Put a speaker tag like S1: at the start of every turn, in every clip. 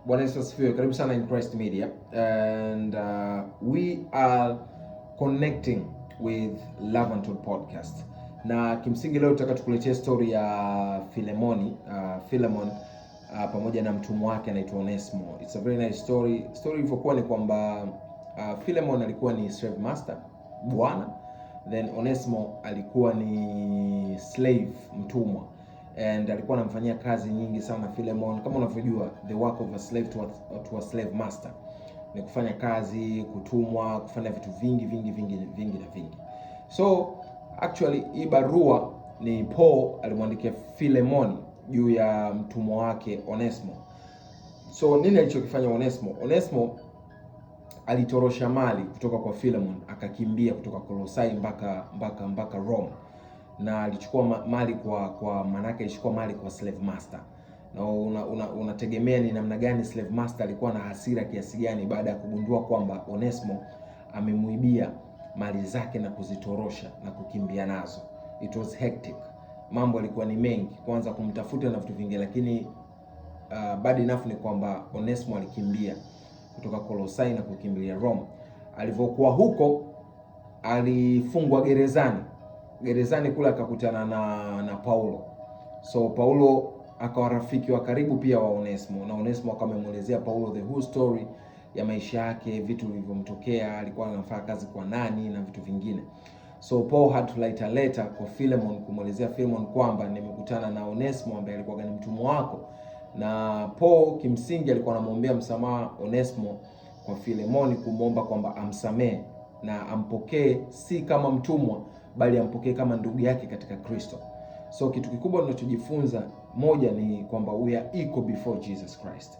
S1: Bwana Yesu asifiwe. Karibu sana in Christ Media, and we are connecting with Love Untold podcast, na kimsingi leo tutaka tukuletea story ya Philemon pamoja na mtumwa wake anaitwa Onesmo. It's a very nice story. Story ilivyokuwa ni kwamba Philemon alikuwa ni slave master, bwana, then Onesmo alikuwa ni slave, mtumwa, and alikuwa anamfanyia kazi nyingi sana Philemon. Kama unavyojua, the work of a slave to a slave master ni kufanya kazi, kutumwa, kufanya vitu vingi. So actually hii barua ni Paul alimwandikia Philemon juu ya mtumwa wake Onesmo. So nini alichokifanya Onesmo? Onesmo alitorosha mali kutoka kwa Philemon, akakimbia kutoka Colossae mpaka Rome, na alichukua mali kwa manake alichukua mali kwa slave master. Na unategemea ni namna gani slave master alikuwa na hasira kiasi gani baada ya kugundua kwamba Onesmo amemuibia mali zake na kuzitorosha na kukimbia nazo. It was hectic. Mambo yalikuwa ni mengi, kwanza kumtafuta na vitu vingi, lakini bad enough ni kwamba Onesmo alikimbia kutoka Colossae na kukimbilia Rome. Alivyokuwa huko alifungwa gerezani kule, akakutana na Paulo. So Paulo akawa rafiki wa karibu pia wa Onesmo, na Onesmo akamuelezea Paulo the whole story ya maisha yake, vitu vilivyomtokea, alikuwa anafanya kazi kwa nani na vitu vingine. So Paul had to write a letter kwa Philemon kumuelezea Philemon kwamba nimekutana na Onesmo ambaye alikuwa ni mtumwa wako. Na Paul kimsingi alikuwa anamwombea msamaha Onesmo kwa Philemon, kumuomba kwamba amsamehe na ampokee si kama mtumwa, bali ampokee kama ndugu yake katika Kristo. So kitu kikubwa tunachojifunza, moja ni kwamba we are equal before Jesus Christ.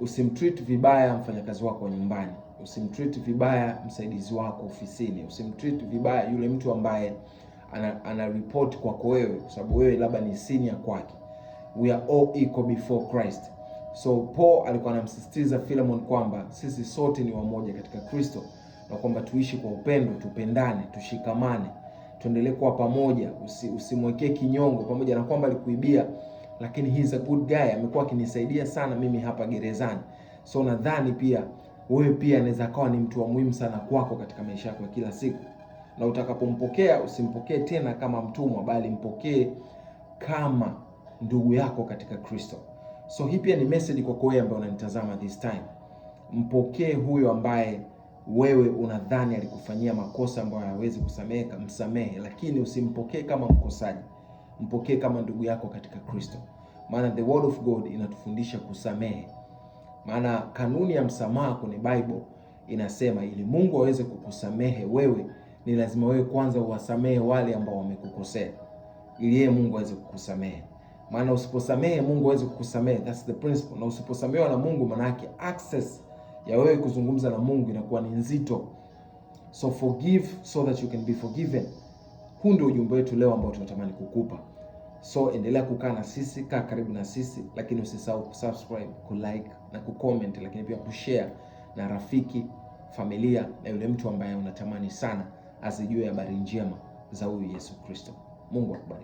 S1: Usimtreat vibaya mfanyakazi wako nyumbani, usimtreat vibaya msaidizi wako ofisini, usimtreat vibaya yule mtu ambaye ana report kwako wewe, kwa sababu wewe labda ni senior kwake. We are all equal before Christ. So Paul alikuwa anamsisitiza Philemon kwamba sisi sote ni wamoja katika Kristo, na kwamba tuishi kwa upendo, tupendane, tushikamane, tuendelee kuwa pamoja. Usimwekee kinyongo, pamoja na kwamba alikuibia, lakini he is a good guy, amekuwa akinisaidia sana mimi hapa gerezani. So nadhani pia wewe pia anaweza kuwa ni mtu wa muhimu sana kwako katika maisha yako ya kila siku, na utakapompokea usimpokee tena kama mtumwa, bali mpokee kama ndugu yako katika Kristo. So hii pia ni message kwa wewe ambaye unanitazama this time. Mpokee huyo ambaye wewe unadhani alikufanyia makosa ambayo hawezi kusameheka, msamehe, lakini usimpokee kama mkosaji. Mpokee kama ndugu yako katika Kristo. Maana the word of God inatufundisha kusamehe. Maana kanuni ya msamaha kwenye Bible inasema ili Mungu aweze kukusamehe wewe, ni lazima wewe kwanza uwasamehe wale ambao wamekukosea, ili yeye Mungu aweze kukusamehe. Maana usiposamehe Mungu aweze kukusamehe, that's the principle. Na usiposamehewa na Mungu, maana yake access ya wewe kuzungumza na Mungu inakuwa ni nzito. So forgive so that you can be forgiven. Huu ndio ujumbe wetu leo ambao tunatamani kukupa. So endelea kukaa na sisi, kaa karibu na sisi, lakini usisahau kusubscribe, kulike na kucomment, lakini pia kushare na rafiki, familia na yule mtu ambaye unatamani sana azijue habari njema za huyu Yesu Kristo. Mungu akubariki.